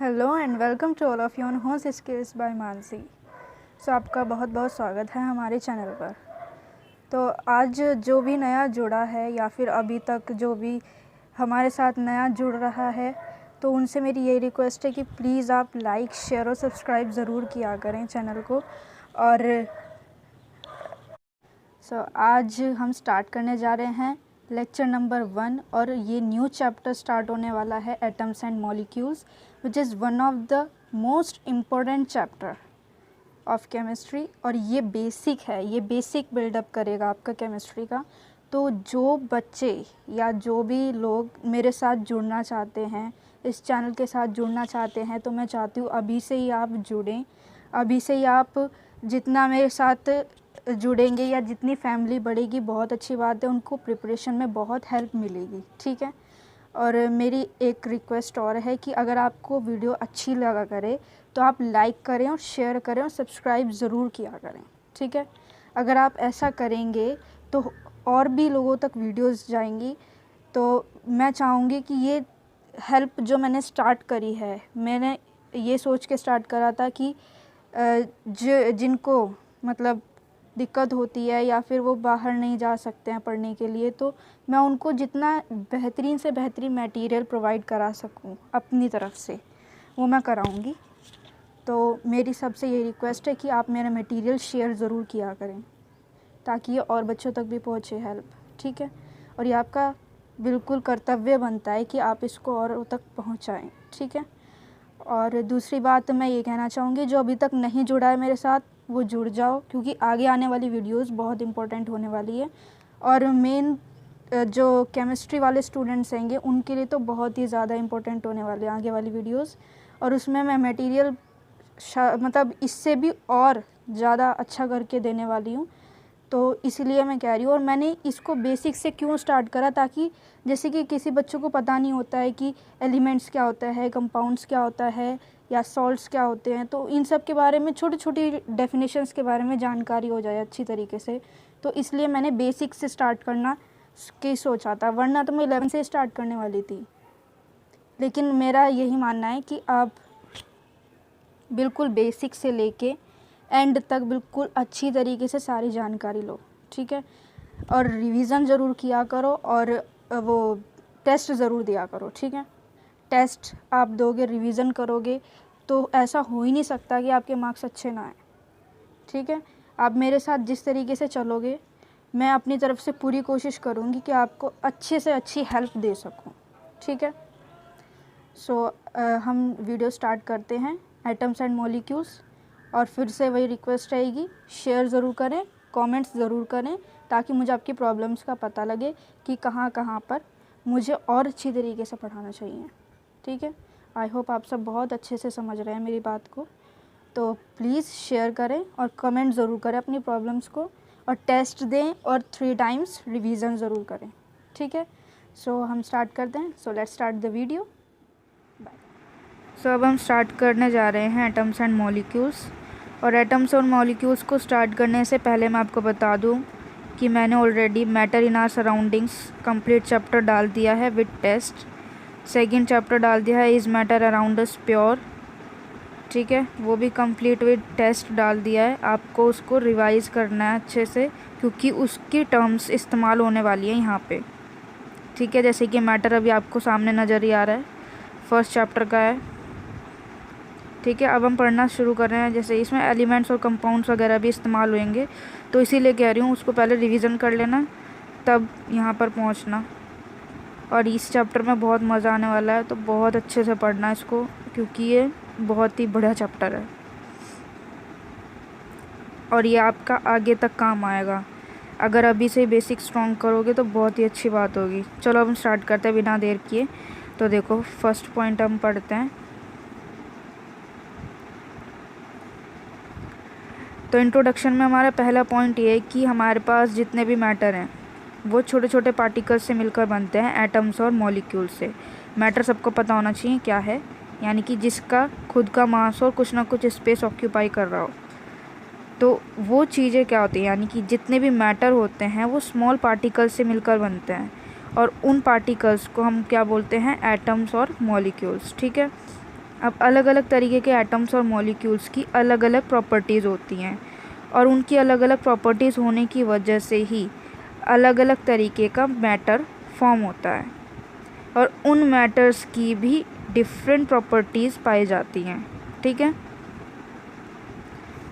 Hello and welcome to all of you on homes skills by Mansi. So आपका बहुत बहुत स्वागत है हमारे चैनल पर। तो आज जो भी नया जुड़ा है या फिर अभी तक जो भी हमारे साथ नया जुड़ रहा है, तो उनसे मेरी यही रिक्वेस्ट है कि प्लीज़ आप लाइक, शेयर और सब्सक्राइब ज़रूर किया करें चैनल को। और आज हम स्टार्ट करने जा रहे हैं लेक्चर नंबर 1 और ये न्यू चैप्टर स्टार्ट होने वाला है atoms and molecules, which is one of the most important chapter of chemistry. और ये बेसिक है, ये बेसिक बिल्डअप करेगा आपका केमिस्ट्री का। तो जो बच्चे या जो भी लोग मेरे साथ जुड़ना चाहते हैं, इस चैनल के साथ जुड़ना चाहते हैं, तो मैं चाहती हूँ अभी से ही आप जुड़ें। अभी से ही आप जितना मेरे साथ जुड़ेंगे या जितनी फैमिली बढ़ेगी, बहुत अच्छी बात है, उनको प्रिपरेशन में बहुत हेल्प मिलेगी, ठीक है। और मेरी एक रिक्वेस्ट और है कि अगर आपको वीडियो अच्छी लगा करे तो आप लाइक करें और शेयर करें और सब्सक्राइब ज़रूर किया करें, ठीक है। अगर आप ऐसा करेंगे तो और भी लोगों तक वीडियोस जाएंगी। तो मैं चाहूँगी कि ये हेल्प जो मैंने स्टार्ट करी है, मैंने ये सोच के स्टार्ट करा था कि जिनको मतलब दिक्कत होती है या फिर वो बाहर नहीं जा सकते हैं पढ़ने के लिए, तो मैं उनको जितना बेहतरीन से बेहतरीन मटेरियल प्रोवाइड करा सकूं अपनी तरफ से, वो मैं कराऊंगी। तो मेरी सबसे ये रिक्वेस्ट है कि आप मेरा मटेरियल शेयर ज़रूर किया करें ताकि ये और बच्चों तक भी पहुंचे हेल्प, ठीक है। और ये आपका बिल्कुल कर्तव्य बनता है कि आप इसको और तक पहुंचाएं, ठीक है। और दूसरी बात मैं ये कहना चाहूँगी, जो अभी तक नहीं जुड़ा है मेरे साथ वो जुड़ जाओ, क्योंकि आगे आने वाली वीडियोस बहुत इंपॉर्टेंट होने वाली है। और मेन जो केमिस्ट्री वाले स्टूडेंट्स रहेंगे उनके लिए तो बहुत ही ज़्यादा इंपॉर्टेंट होने वाले हैं आगे वाली वीडियोस। और उसमें मैं मटेरियल मतलब इससे भी और ज़्यादा अच्छा करके देने वाली हूँ। तो इसलिए मैं कह रही हूँ, और मैंने इसको बेसिक से क्यों स्टार्ट करा, ताकि जैसे कि किसी बच्चों को पता नहीं होता है कि एलिमेंट्स क्या होता है, कंपाउंड्स क्या होता है या सॉल्ट्स क्या होते हैं, तो इन सब के बारे में छोटी छोटी डेफिनेशंस के बारे में जानकारी हो जाए अच्छी तरीके से। तो इसलिए मैंने बेसिक से स्टार्ट करना की सोचा था, वरना तो मैं 11 से स्टार्ट करने वाली थी। लेकिन मेरा यही मानना है कि आप बिल्कुल बेसिक से लेके एंड तक बिल्कुल अच्छी तरीके से सारी जानकारी लो, ठीक है। और रिवीजन ज़रूर किया करो और वो टेस्ट ज़रूर दिया करो, ठीक है। टेस्ट आप दोगे, रिवीजन करोगे, तो ऐसा हो ही नहीं सकता कि आपके मार्क्स अच्छे ना आए, ठीक है। आप मेरे साथ जिस तरीके से चलोगे, मैं अपनी तरफ से पूरी कोशिश करूँगी कि आपको अच्छे से अच्छी हेल्प दे सकूँ, ठीक है। हम वीडियो स्टार्ट करते हैं एटम्स एंड मॉलिक्यूल्स। और फिर से वही रिक्वेस्ट रहेगी, शेयर ज़रूर करें, कमेंट्स ज़रूर करें, ताकि मुझे आपकी प्रॉब्लम्स का पता लगे कि कहाँ कहाँ पर मुझे और अच्छी तरीके से पढ़ाना चाहिए, ठीक है। आई होप आप सब बहुत अच्छे से समझ रहे हैं मेरी बात को। तो प्लीज़ शेयर करें और कमेंट ज़रूर करें अपनी प्रॉब्लम्स को, और टेस्ट दें और 3 टाइम्स रिवीजन ज़रूर करें, ठीक है। हम स्टार्ट करते हैं। Let's start the video. अब हम स्टार्ट करने जा रहे हैं एटम्स एंड मॉलिक्यूल्स। और एटम्स और मॉलिक्यूल्स को स्टार्ट करने से पहले मैं आपको बता दूं कि मैंने already matter in our surroundings complete chapter डाल दिया है विद टेस्ट। सेकंड चैप्टर डाल दिया है is matter around us pure, ठीक है, वो भी कंप्लीट विद टेस्ट डाल दिया है। आपको उसको रिवाइज़ करना है अच्छे से, क्योंकि उसकी टर्म्स इस्तेमाल होने वाली है यहाँ पे, ठीक है। जैसे कि मैटर अभी आपको सामने नज़र ही आ रहा है, फर्स्ट चैप्टर का है, ठीक है। अब हम पढ़ना शुरू कर रहे हैं। जैसे इसमें एलिमेंट्स और कंपाउंड्स वगैरह भी इस्तेमाल होंगे, तो इसीलिए कह रही हूँ उसको पहले रिवीजन कर लेना, तब यहाँ पर पहुँचना। और इस चैप्टर में बहुत मज़ा आने वाला है, तो बहुत अच्छे से पढ़ना इसको, क्योंकि ये बहुत ही बढ़िया चैप्टर है और ये आपका आगे तक काम आएगा। अगर अभी से बेसिक स्ट्रॉन्ग करोगे तो बहुत ही अच्छी बात होगी। चलो अब हम स्टार्ट करते हैं बिना देर किए। तो देखो, फर्स्ट पॉइंट हम पढ़ते हैं। तो इंट्रोडक्शन में हमारा पहला पॉइंट ये है कि हमारे पास जितने भी मैटर हैं वो छोटे छोटे पार्टिकल्स से मिलकर बनते हैं, एटम्स और मॉलिक्यूल से। मैटर सबको पता होना चाहिए क्या है, यानी कि जिसका खुद का मास और कुछ ना कुछ स्पेस ऑक्यूपाई कर रहा हो। तो वो चीज़ें क्या होती हैं, यानी कि जितने भी मैटर होते हैं वो स्मॉल पार्टिकल्स से मिलकर बनते हैं, और उन पार्टिकल्स को हम क्या बोलते हैं, एटम्स और मॉलिक्यूल्स, ठीक है। अब अलग अलग तरीके के एटम्स और मॉलिक्यूल्स की अलग अलग प्रॉपर्टीज़ होती हैं और उनकी अलग अलग प्रॉपर्टीज़ होने की वजह से ही अलग अलग तरीके का मैटर फॉर्म होता है और उन मैटर्स की भी डिफरेंट प्रॉपर्टीज़ पाई जाती हैं। ठीक है,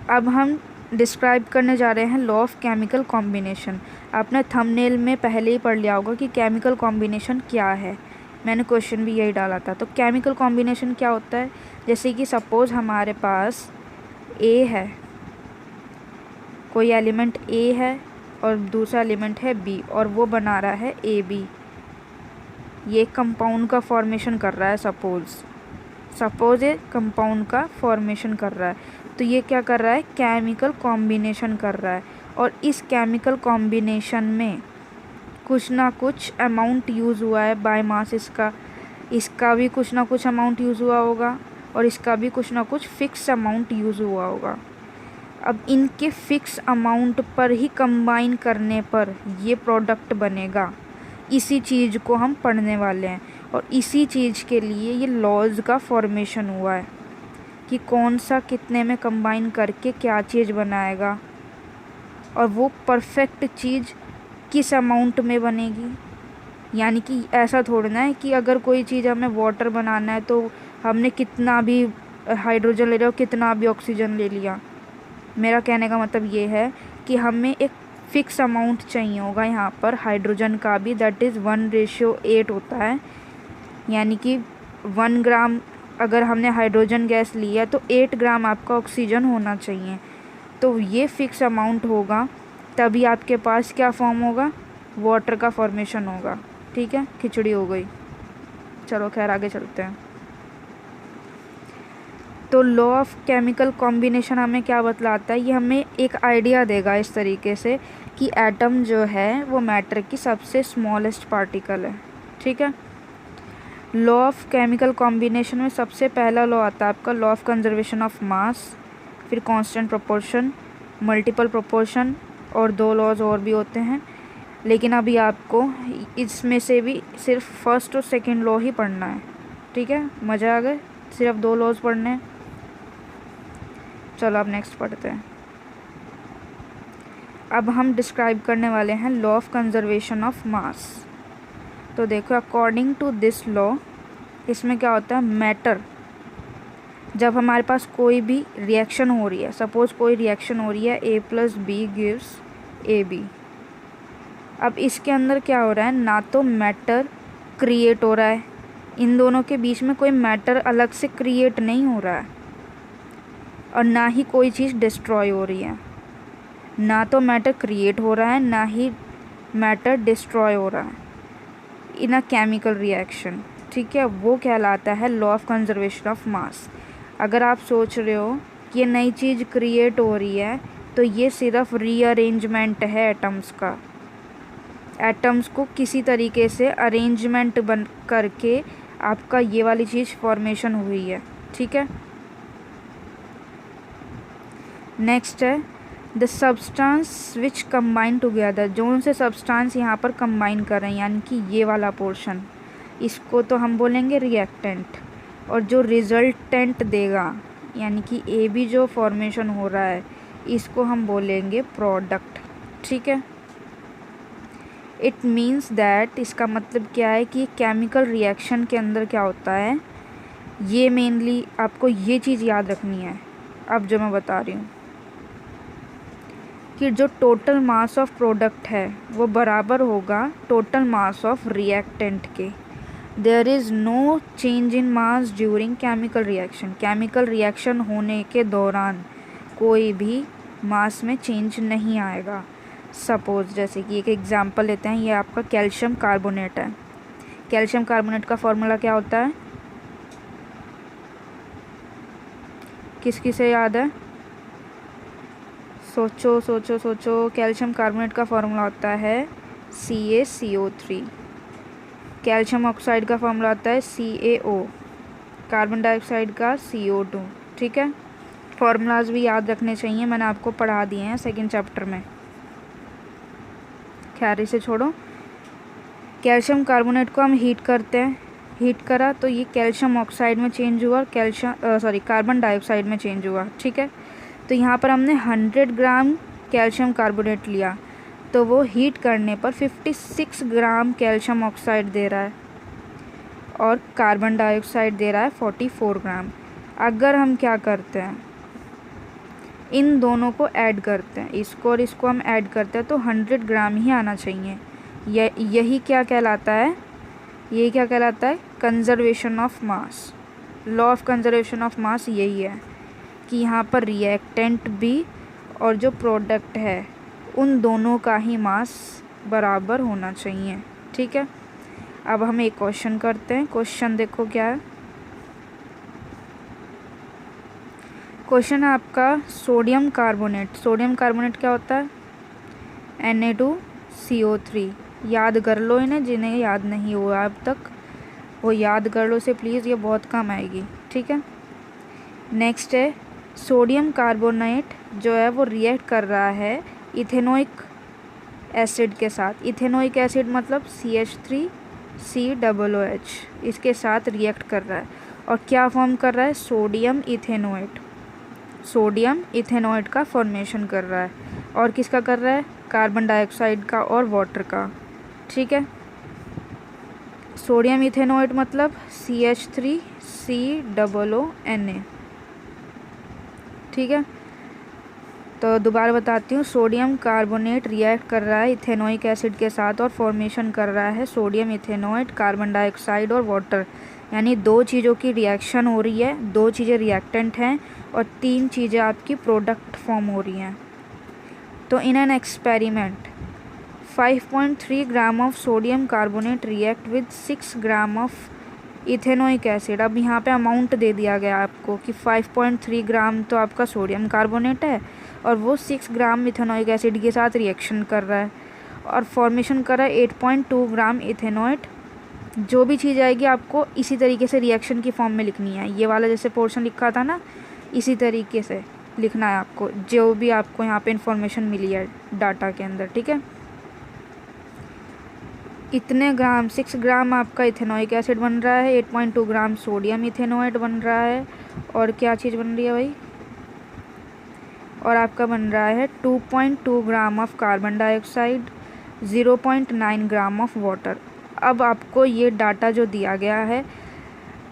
अब हम डिस्क्राइब करने जा रहे हैं लॉ ऑफ केमिकल कॉम्बिनेशन। आपने थंबनेल में पहले ही पढ़ लिया होगा कि केमिकल कॉम्बिनेशन क्या है, मैंने क्वेश्चन भी यही डाला था। तो केमिकल कॉम्बिनेशन क्या होता है, जैसे कि सपोज़ हमारे पास ए है, कोई एलिमेंट ए है और दूसरा एलिमेंट है बी और वो बना रहा है ए बी, ये कंपाउंड का फॉर्मेशन कर रहा है। सपोज़ ये कंपाउंड का फॉर्मेशन कर रहा है, तो ये क्या कर रहा है, केमिकल कॉम्बिनेशन कर रहा है। और इस केमिकल कॉम्बिनेशन में कुछ ना कुछ अमाउंट यूज़ हुआ है बाय मास, इसका भी कुछ ना कुछ अमाउंट यूज़ हुआ होगा और इसका भी कुछ ना कुछ फिक्स अमाउंट यूज़ हुआ होगा। अब इनके फिक्स अमाउंट पर ही कंबाइन करने पर ये प्रोडक्ट बनेगा। इसी चीज़ को हम पढ़ने वाले हैं और इसी चीज़ के लिए ये लॉज का फॉर्मेशन हुआ है कि कौन सा कितने में कंबाइन करके क्या चीज़ बनाएगा और वो परफेक्ट चीज़ किस अमाउंट में बनेगी। यानी कि ऐसा थोड़ा है कि अगर कोई चीज़ हमें वाटर बनाना है तो हमने कितना भी हाइड्रोजन ले लिया और कितना भी ऑक्सीजन ले लिया। मेरा कहने का मतलब ये है कि हमें एक फ़िक्स अमाउंट चाहिए होगा यहाँ पर हाइड्रोजन का भी, दैट इज़ 1:8 होता है। यानी कि 1 ग्राम अगर हमने हाइड्रोजन गैस लिया तो 8 ग्राम आपका ऑक्सीजन होना चाहिए। तो ये फ़िक्स अमाउंट होगा तभी आपके पास क्या फॉर्म होगा, वाटर का फॉर्मेशन होगा। ठीक है, खिचड़ी हो गई। चलो खैर आगे चलते हैं। तो लॉ ऑफ केमिकल कॉम्बिनेशन हमें क्या बतलाता है, ये हमें एक आइडिया देगा इस तरीके से कि एटम जो है वो मैटर की सबसे स्मॉलेस्ट पार्टिकल है। ठीक है, लॉ ऑफ केमिकल कॉम्बिनेशन में सबसे पहला लॉ आता है आपका लॉ ऑफ कंजर्वेशन ऑफ मास, फिर कांस्टेंट प्रोपोर्शन, मल्टीपल प्रोपोर्शन और 2 लॉज और भी होते हैं। लेकिन अभी आपको इसमें से भी सिर्फ फर्स्ट और सेकंड लॉ ही पढ़ना है। ठीक है, मज़ा आ गया, सिर्फ 2 लॉज पढ़ने हैं। चलो अब नेक्स्ट पढ़ते हैं। अब हम डिस्क्राइब करने वाले हैं law of conservation of mass. तो देखो, अकॉर्डिंग टू दिस लॉ इसमें क्या होता है, मैटर जब हमारे पास कोई भी रिएक्शन हो रही है, सपोज़ कोई रिएक्शन हो रही है A+B गिव्स AB। अब इसके अंदर क्या हो रहा है, ना तो मैटर क्रिएट हो रहा है, इन दोनों के बीच में कोई मैटर अलग से क्रिएट नहीं हो रहा है और ना ही कोई चीज़ डिस्ट्रॉय हो रही है। ना तो मैटर क्रिएट हो रहा है ना ही मैटर डिस्ट्रॉय हो रहा है इन अ केमिकल रिएक्शन। ठीक है, वो कहलाता है लॉ ऑफ कंजर्वेशन ऑफ मास। अगर आप सोच रहे हो कि ये नई चीज़ क्रिएट हो रही है तो ये सिर्फ रीअरेंजमेंट है एटम्स का। एटम्स को किसी तरीके से अरेंजमेंट बन करके आपका ये वाली चीज़ फॉर्मेशन हुई है। ठीक है, नेक्स्ट है the substance which combine together. जो उनसे सब्सटेंस यहाँ पर कंबाइन कर रहे हैं यानी कि ये वाला पोर्शन, इसको तो हम बोलेंगे रिएक्टेंट। और जो रिजल्टेंट देगा यानी कि ए बी जो फॉर्मेशन हो रहा है इसको हम बोलेंगे प्रोडक्ट। ठीक है, इट मीन्स दैट, इसका मतलब क्या है कि केमिकल रिएक्शन के अंदर क्या होता है, ये मेनली आपको ये चीज़ याद रखनी है अब जो मैं बता रही हूँ कि जो टोटल मास ऑफ प्रोडक्ट है वो बराबर होगा टोटल मास ऑफ रिएक्टेंट के। There is no change in mass during chemical reaction. Chemical reaction होने के दौरान कोई भी मास में चेंज नहीं आएगा। सपोज़ जैसे कि एक एग्जांपल लेते हैं, ये आपका कैल्शियम कार्बोनेट है। कैल्शियम कार्बोनेट का फॉर्मूला क्या होता है, किस किसे याद है, सोचो सोचो सोचो। कैल्शियम कार्बोनेट का फॉर्मूला होता है CaCO3। कैल्शियम ऑक्साइड का फॉर्मूला होता है CaO। कार्बन डाइऑक्साइड का CO2। ठीक है, फॉर्मूलाज भी याद रखने चाहिए, मैंने आपको पढ़ा दिए हैं सेकंड चैप्टर में। खैर इसे छोड़ो। कैल्शियम कार्बोनेट को हम हीट करते हैं, हीट करा तो ये कैल्शियम ऑक्साइड में चेंज हुआ, कार्बन डाइऑक्साइड में चेंज हुआ। ठीक है, तो यहाँ पर हमने 100 ग्राम कैल्शियम कार्बोनेट लिया तो वो हीट करने पर 56 ग्राम कैल्शियम ऑक्साइड दे रहा है और कार्बन डाइऑक्साइड दे रहा है 44 ग्राम। अगर हम क्या करते हैं, इन दोनों को ऐड करते हैं, इसको और इसको हम ऐड करते हैं तो 100 ग्राम ही आना चाहिए। यही क्या कहलाता है, यही क्या कहलाता है, conservation of mass. Law of conservation of मास यही है कि यहाँ पर रिएक्टेंट भी और जो प्रोडक्ट है उन दोनों का ही मास बराबर होना चाहिए। ठीक है, अब हम एक क्वेश्चन करते हैं। क्वेश्चन देखो क्या है, क्वेश्चन है आपका सोडियम कार्बोनेट। सोडियम कार्बोनेट क्या होता है, Na2CO3। याद कर लो इन्हें, जिन्हें याद नहीं हुआ अब तक वो याद कर लो से प्लीज़, ये बहुत काम आएगी। ठीक है, नेक्स्ट है सोडियम कार्बोनेट जो है वो रिएक्ट कर रहा है इथेनोइक एसिड के साथ। इथेनोइक एसिड मतलब CH3COOH, इसके साथ रिएक्ट कर रहा है और क्या फॉर्म कर रहा है, सोडियम इथेनोएट। सोडियम इथेनोएट का फॉर्मेशन कर रहा है और किसका कर रहा है, कार्बन डाइऑक्साइड का और वाटर का। ठीक है, सोडियम इथेनोएट मतलब CH3COONA। ठीक है, तो दोबारा बताती हूँ, सोडियम कार्बोनेट रिएक्ट कर रहा है इथेनोइक एसिड के साथ और फॉर्मेशन कर रहा है सोडियम इथेनोएट, कार्बन डाइऑक्साइड और वाटर। यानी दो चीज़ों की रिएक्शन हो रही है, दो चीज़ें रिएक्टेंट हैं और तीन चीज़ें आपकी प्रोडक्ट फॉर्म हो रही हैं। तो in an experiment 5.3 gram of sodium carbonate react with 6 gram of ethanoic acid. अब यहाँ पे अमाउंट दे दिया गया आपको कि 5.3 ग्राम तो आपका सोडियम कार्बोनेट है और वो 6 ग्राम इथेनोइक एसिड के साथ रिएक्शन कर रहा है और फॉर्मेशन कर रहा है 8.2 ग्राम इथेनोएट। जो भी चीज़ आएगी आपको इसी तरीके से रिएक्शन की फॉर्म में लिखनी है। ये वाला जैसे पोर्शन लिखा था ना, इसी तरीके से लिखना है आपको, जो भी आपको यहाँ पे इंफॉर्मेशन मिली है डाटा के अंदर। ठीक है, इतने ग्राम 6 ग्राम आपका इथेनोइक एसिड बन रहा है, 8.2 ग्राम सोडियम इथेनोएट बन रहा है और क्या चीज़ बन रही है भाई, और आपका बन रहा है 2.2 gram of carbon dioxide, 0.9 gram of water. अब आपको ये डाटा जो दिया गया है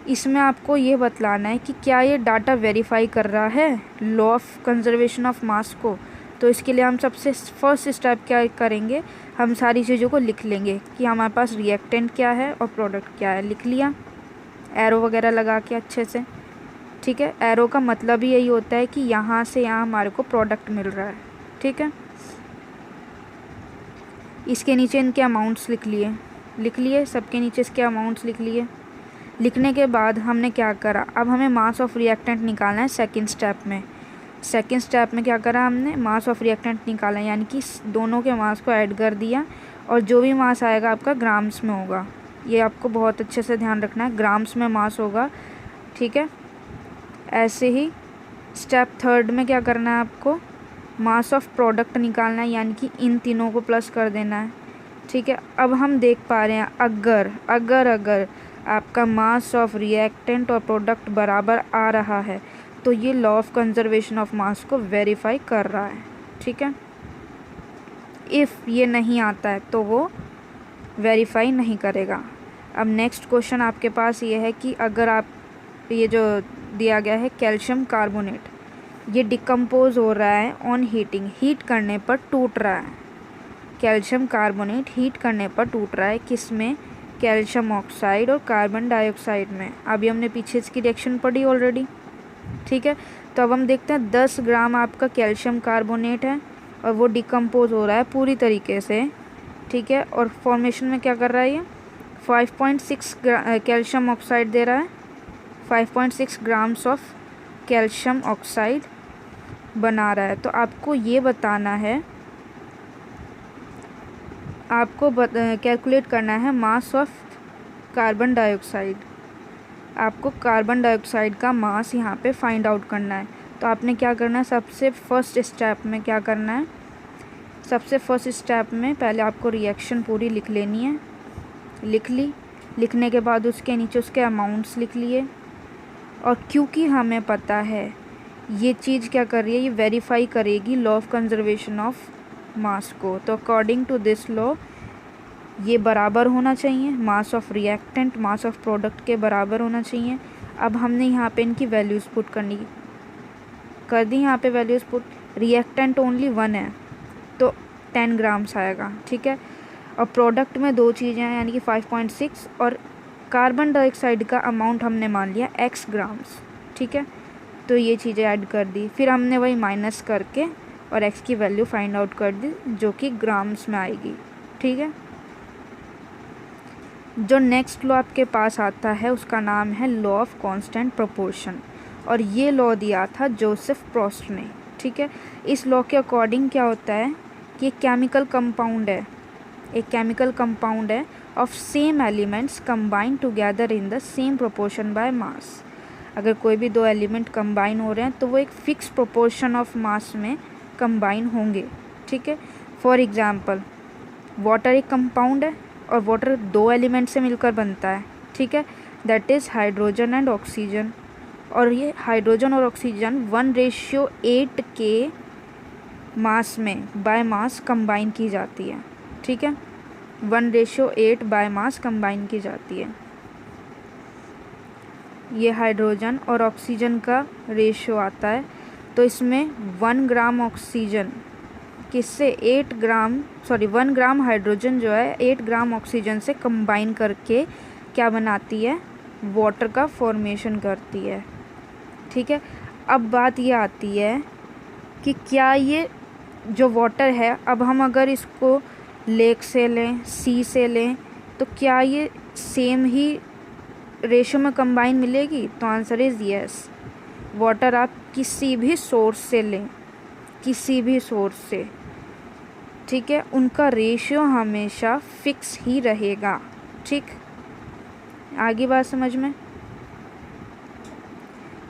इसमें आपको ये बतलाना है कि क्या ये डाटा वेरीफाई कर रहा है लॉ ऑफ कंजर्वेशन ऑफ मास को। तो इसके लिए हम सबसे फर्स्ट स्टेप क्या करेंगे, हम सारी चीज़ों को लिख लेंगे कि हमारे पास रिएक्टेंट क्या है और प्रोडक्ट क्या है। लिख लिया एरो वगैरह लगा के अच्छे से। ठीक है, एरो का मतलब ही यही होता है कि यहाँ से यहाँ हमारे को प्रोडक्ट मिल रहा है। ठीक है, इसके नीचे इनके अमाउंट्स लिख लिए सबके नीचे इसके अमाउंट्स लिख लिए। लिखने के बाद हमने क्या करा, अब हमें मास ऑफ रिएक्टेंट निकालना है सेकंड स्टेप में। सेकंड स्टेप में क्या करा हमने, मास ऑफ रिएक्टेंट निकाला, यानी कि दोनों के मास को ऐड कर दिया और जो भी मास आएगा आपका ग्राम्स में होगा। ये आपको बहुत अच्छे से ध्यान रखना है, ग्राम्स में मास होगा। ठीक है, ऐसे ही स्टेप थर्ड में क्या करना है आपको, मास ऑफ प्रोडक्ट निकालना है, यानी कि इन तीनों को प्लस कर देना है। ठीक है, अब हम देख पा रहे हैं अगर आपका मास ऑफ रिएक्टेंट और प्रोडक्ट बराबर आ रहा है तो ये लॉ ऑफ कंजर्वेशन ऑफ मास को वेरीफाई कर रहा है। ठीक है, इफ़ ये नहीं आता है तो वो वेरीफाई नहीं करेगा। अब नेक्स्ट क्वेश्चन आपके पास ये है कि अगर आप ये जो दिया गया है कैल्शियम कार्बोनेट, ये डिकम्पोज हो रहा है ऑन हीटिंग, हीट करने पर टूट रहा है। कैल्शियम कार्बोनेट हीट करने पर टूट रहा है, किस में, कैल्शियम ऑक्साइड और कार्बन डाइऑक्साइड में। अभी हमने पीछे इसकी रिएक्शन पढ़ी ऑलरेडी। ठीक है, तो अब हम देखते हैं 10 ग्राम आपका कैल्शियम कार्बोनेट है और वो डिकम्पोज हो रहा है पूरी तरीके से। ठीक है, और फॉर्मेशन में क्या कर रहा है, ये 5.6 कैल्शियम ऑक्साइड दे रहा है, 5.6 ग्राम्स ऑफ कैल्शियम ऑक्साइड बना रहा है। तो आपको ये बताना है, आपको कैलकुलेट करना है मास ऑफ कार्बन डाइऑक्साइड। आपको कार्बन डाइऑक्साइड का मास यहाँ पे फाइंड आउट करना है। तो आपने क्या करना है, सबसे फर्स्ट स्टेप में क्या करना है, सबसे फर्स्ट स्टेप में पहले आपको रिएक्शन पूरी लिख लेनी है। लिख ली, लिखने के बाद उसके नीचे उसके अमाउंट्स लिख लिए। और क्योंकि हमें पता है ये चीज़ क्या कर रही है, ये वेरीफाई करेगी लॉ ऑफ कंजर्वेशन ऑफ मास को, तो अकॉर्डिंग टू दिस लॉ ये बराबर होना चाहिए, मास of reactant mass of product के बराबर होना चाहिए। अब हमने यहाँ पे इनकी वैल्यूज़ पुट कर दी। यहाँ पे वैल्यूज़ पुट, रिएक्टेंट ओनली 1 है तो 10 ग्राम्स आएगा, ठीक है। और प्रोडक्ट में 2 चीज़ें हैं यानी कि 5.6, और कार्बन डाइऑक्साइड का अमाउंट हमने मान लिया x ग्राम्स, ठीक है। तो ये चीज़ें ऐड कर दी, फिर हमने वही माइनस करके और x की वैल्यू फाइंड आउट कर दी जो कि ग्राम्स में आएगी, ठीक है। जो नेक्स्ट लॉ आपके पास आता है उसका नाम है लॉ ऑफ कांस्टेंट प्रोपोर्शन, और ये लॉ दिया था जोसेफ प्रोस्ट ने, ठीक है। इस लॉ के अकॉर्डिंग क्या होता है कि एक केमिकल कंपाउंड है of same elements combine together in the same proportion by mass. अगर कोई भी 2 एलिमेंट कंबाइन हो रहे हैं तो वो एक फिक्स प्रोपोर्शन ऑफ मास में कंबाइन होंगे, ठीक है। फॉर एग्जांपल वाटर एक कंपाउंड है और वाटर 2 एलिमेंट से मिलकर बनता है, ठीक है, that is hydrogen and oxygen. और ये हाइड्रोजन और ऑक्सीजन 1:8 के मास में बाय मास कंबाइन की जाती है, ठीक है, 1:8 बाय मास कंबाइन की जाती है। ये हाइड्रोजन और ऑक्सीजन का रेशियो आता है, तो इसमें 1 ग्राम ऑक्सीजन किससे 1 ग्राम हाइड्रोजन जो है 8 ग्राम ऑक्सीजन से कंबाइन करके क्या बनाती है, वाटर का फॉर्मेशन करती है, ठीक है। अब बात ये आती है कि क्या ये जो वाटर है, अब हम अगर इसको लेक से लें, सी से लें, तो क्या ये सेम ही रेशियो में कंबाइन मिलेगी? तो आंसर इज़ यस। वाटर आप किसी भी सोर्स से लें, किसी भी सोर्स से, ठीक है, उनका रेशियो हमेशा फिक्स ही रहेगा, ठीक। आगे बात समझ में?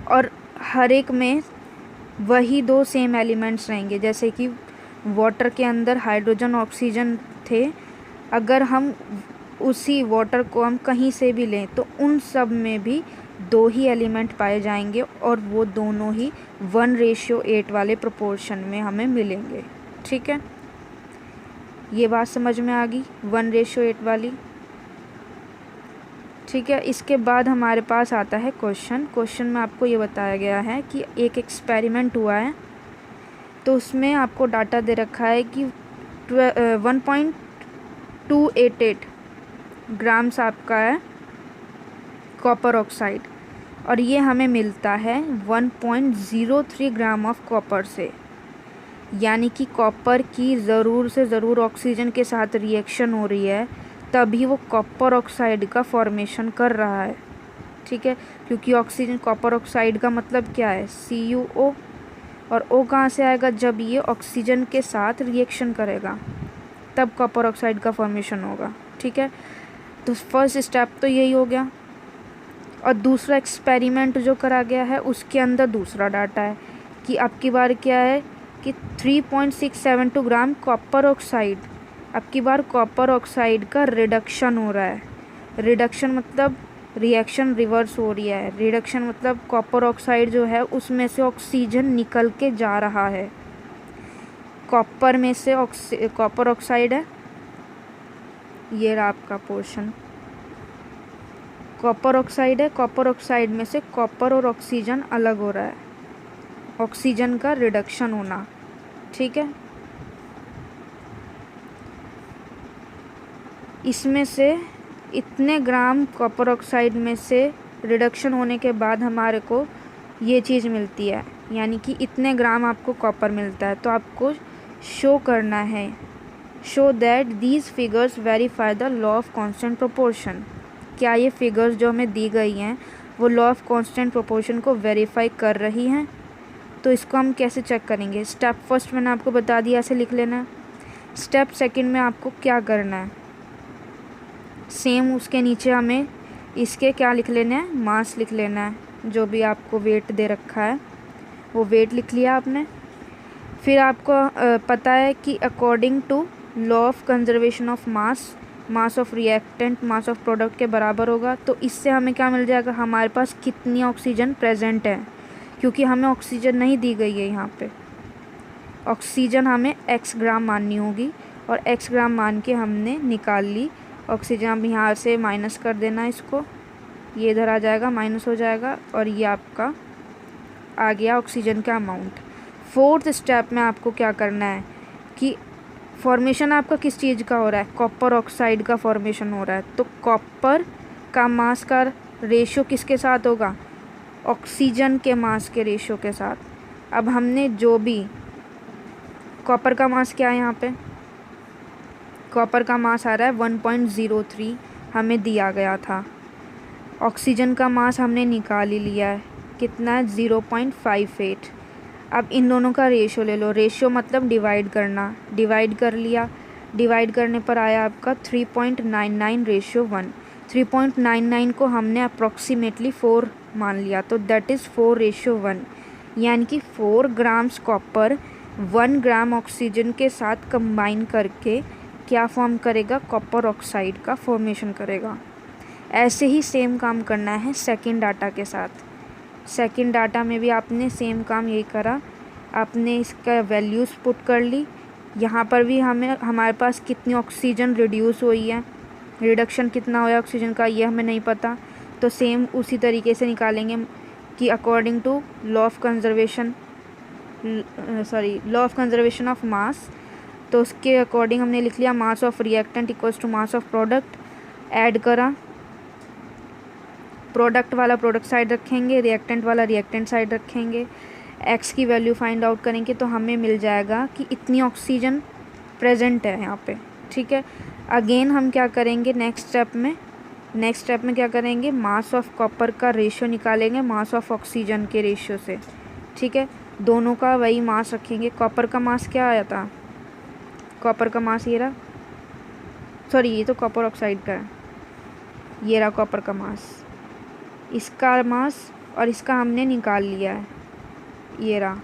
और हर एक में वही 2 सेम एलिमेंट्स रहेंगे, जैसे कि वाटर के अंदर हाइड्रोजन ऑक्सीजन थे, अगर हम उसी वाटर को हम कहीं से भी लें तो उन सब में भी 2 ही एलिमेंट पाए जाएंगे और वो दोनों ही 1:8 वाले प्रोपोर्शन में हमें मिलेंगे, ठीक है। ये बात समझ में आ गई 1:8 वाली, ठीक है। इसके बाद हमारे पास आता है क्वेश्चन में आपको ये बताया गया है कि एक एक्सपेरिमेंट हुआ है, तो उसमें आपको डाटा दे रखा है कि 1.288 ग्राम्स आपका है कॉपर ऑक्साइड, और ये हमें मिलता है 1.03 ग्राम ऑफ कॉपर से, यानी कि कॉपर की ज़रूर से ज़रूर ऑक्सीजन के साथ रिएक्शन हो रही है तभी वो कॉपर ऑक्साइड का फॉर्मेशन कर रहा है, ठीक है। क्योंकि ऑक्सीजन कॉपर ऑक्साइड का मतलब क्या है, CuO, और O कहाँ से आएगा, जब ये ऑक्सीजन के साथ रिएक्शन करेगा तब कॉपर ऑक्साइड का फॉर्मेशन होगा, ठीक है। तो फर्स्ट स्टेप तो यही हो गया। और दूसरा एक्सपेरिमेंट जो करा गया है उसके अंदर दूसरा डाटा है कि अब की बार क्या है कि 3.672 ग्राम कॉपर ऑक्साइड, अब की बार कॉपर ऑक्साइड का रिडक्शन हो रहा है। रिडक्शन मतलब रिएक्शन रिवर्स हो रही है, रिडक्शन मतलब कॉपर ऑक्साइड जो है उसमें से ऑक्सीजन निकल के जा रहा है। कॉपर में से कॉपर ऑक्साइड है, ये रहा आपका पोर्शन, कॉपर ऑक्साइड है, कॉपर ऑक्साइड में से कॉपर और ऑक्सीजन अलग हो रहा है, ऑक्सीजन का रिडक्शन होना, ठीक है। इसमें से इतने ग्राम कॉपर ऑक्साइड में से रिडक्शन होने के बाद हमारे को ये चीज़ मिलती है, यानी कि इतने ग्राम आपको कॉपर मिलता है। तो आपको शो करना है, show that these figures verify the law of constant proportion. क्या ये फिगर्स जो हमें दी गई हैं वो लॉ ऑफ कांस्टेंट प्रोपोर्शन को वेरीफाई कर रही हैं? तो इसको हम कैसे चेक करेंगे? स्टेप फर्स्ट मैंने आपको बता दिया, ऐसे लिख लेना। स्टेप सेकंड में आपको क्या करना है, सेम उसके नीचे हमें इसके क्या लिख लेना है, मास लिख लेना है। जो भी आपको वेट दे रखा है वो वेट लिख लिया आपने। फिर आपको पता है कि according to law of conservation of mass mass of reactant mass of product के बराबर होगा। तो इससे हमें क्या मिल जाएगा, हमारे पास कितनी ऑक्सीजन प्रेजेंट है, क्योंकि हमें ऑक्सीजन नहीं दी गई है यहाँ पे। ऑक्सीजन हमें x ग्राम माननी होगी और x ग्राम मान के हमने निकाल ली ऑक्सीजन। अब यहाँ से माइनस कर देना इसको, ये इधर आ जाएगा, माइनस हो जाएगा और ये आपका आ गया ऑक्सीजन का अमाउंट। फोर्थ स्टेप में आपको क्या करना है कि फॉर्मेशन आपका किस चीज़ का हो रहा है, कॉपर ऑक्साइड का फॉर्मेशन हो रहा है। तो कॉपर का मास का रेशो किसके साथ होगा, ऑक्सीजन के मास के रेशो के साथ। अब हमने जो भी कॉपर का मास क्या है, यहाँ पे कॉपर का मास आ रहा है 1.03 हमें दिया गया था। ऑक्सीजन का मास हमने निकाल ही लिया है, कितना है 0.58। अब इन दोनों का रेशो ले लो, रेशो मतलब डिवाइड करना, डिवाइड कर लिया, डिवाइड करने पर आया आपका 3.99:1। 3.99 को हमने अप्रॉक्सीमेटली 4 मान लिया, तो दैट इज़ 4:1, यानी कि 4 ग्राम्स कॉपर 1 ग्राम ऑक्सीजन के साथ कंबाइन करके क्या फॉर्म करेगा, कॉपर ऑक्साइड का फॉर्मेशन करेगा। ऐसे ही सेम काम करना है सेकंड डाटा के साथ। सेकंड डाटा में भी आपने सेम काम यही करा, आपने इसका वैल्यूज़ पुट कर ली। यहाँ पर भी हमारे पास कितनी ऑक्सीजन रिड्यूस हुई है, रिडक्शन कितना हुआ ऑक्सीजन का, ये हमें नहीं पता। तो सेम उसी तरीके से निकालेंगे कि according to law of conservation of mass. तो उसके अकॉर्डिंग हमने लिख लिया mass of reactant equals to mass of product, add करा, प्रोडक्ट वाला प्रोडक्ट साइड रखेंगे, रिएक्टेंट वाला रिएक्टेंट साइड रखेंगे, एक्स की वैल्यू फाइंड आउट करेंगे तो हमें मिल जाएगा कि इतनी ऑक्सीजन प्रेजेंट है यहाँ पे। ठीक है, अगेन हम क्या करेंगे नेक्स्ट स्टेप में क्या करेंगे, मास ऑफ कॉपर का रेशो निकालेंगे मास ऑफ ऑक्सीजन के रेशो से। ठीक है, दोनों का वही मास रखेंगे। कॉपर का मास क्या आया था, कॉपर का मास ये रहा, सॉरी ये तो कॉपर ऑक्साइड का है, ये रहा कॉपर का मास, इसका मास और इसका हमने निकाल लिया है, ये रहा।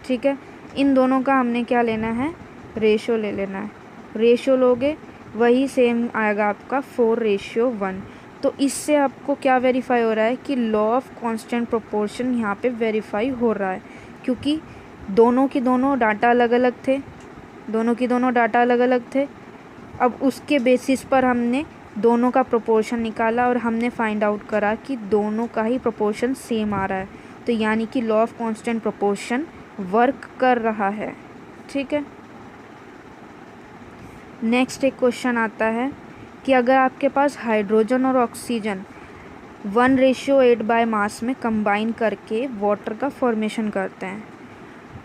ठीक है, इन दोनों का हमने क्या लेना है, रेशो ले लेना है। रेशो लोगे वही सेम आएगा आपका 4:1। तो इससे आपको क्या वेरीफाई हो रहा है कि लॉ ऑफ कांस्टेंट प्रोपोर्शन यहाँ पे वेरीफाई हो रहा है, क्योंकि दोनों की दोनों डाटा अलग अलग थे। अब उसके बेसिस पर हमने दोनों का प्रोपोर्शन निकाला और हमने फाइंड आउट करा कि दोनों का ही प्रोपोर्शन सेम आ रहा है। तो यानी कि law of constant proportion work कर रहा है। ठीक है, नेक्स्ट एक क्वेश्चन आता है कि अगर आपके पास हाइड्रोजन और ऑक्सीजन 1:8 बाय मास में कंबाइन करके वाटर का फॉर्मेशन करते हैं,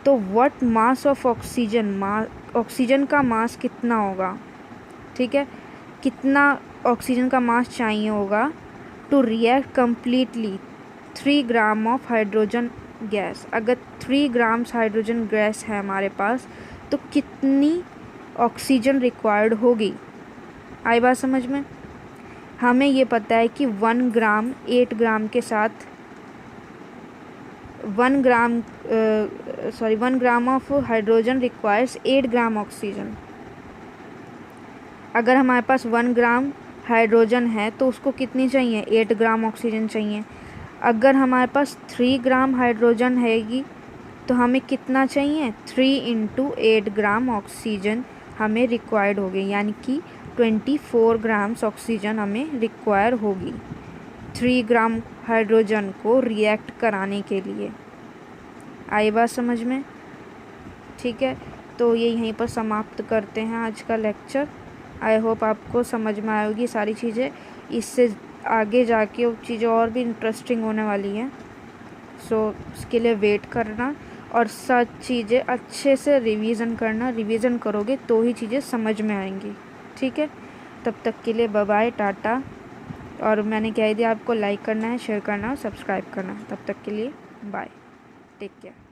तो व्हाट मास ऑफ ऑक्सीजन का मास कितना होगा। ठीक है, कितना ऑक्सीजन का मास चाहिए होगा to react completely 3 gram of hydrogen gas. अगर 3 ग्राम्स हाइड्रोजन गैस है हमारे पास तो कितनी ऑक्सीजन रिक्वायर्ड होगी। आई बात समझ में। हमें ये पता है कि 1 ग्राम के साथ 1 ग्राम of hydrogen requires 8 gram oxygen. अगर हमारे पास 1 ग्राम हाइड्रोजन है तो उसको कितनी चाहिए, 8 ग्राम ऑक्सीजन चाहिए। अगर हमारे पास 3 ग्राम हाइड्रोजन हैगी तो हमें कितना चाहिए, 3 × 8 ग्राम ऑक्सीजन हमें रिक्वायर्ड होगी, यानी कि 24 ग्राम्स ऑक्सीजन हमें रिक्वायर होगी 3 ग्राम हाइड्रोजन को रिएक्ट कराने के लिए। आई बात समझ में। ठीक है, तो ये यहीं पर समाप्त करते हैं आज का लेक्चर। आई होप आपको समझ में आएगी सारी चीज़ें। इससे आगे जाके वो चीज़ें और भी इंटरेस्टिंग होने वाली हैं। सो उसके लिए वेट करना और सब चीज़ें अच्छे से रिवीजन करना। रिवीजन करोगे तो ही चीज़ें समझ में आएंगी। ठीक है, तब तक के लिए बाय बाय, टाटा। और मैंने कह दिया आपको लाइक करना है, शेयर करना है, सब्सक्राइब करना है। तब तक के लिए बाय, टेक केयर।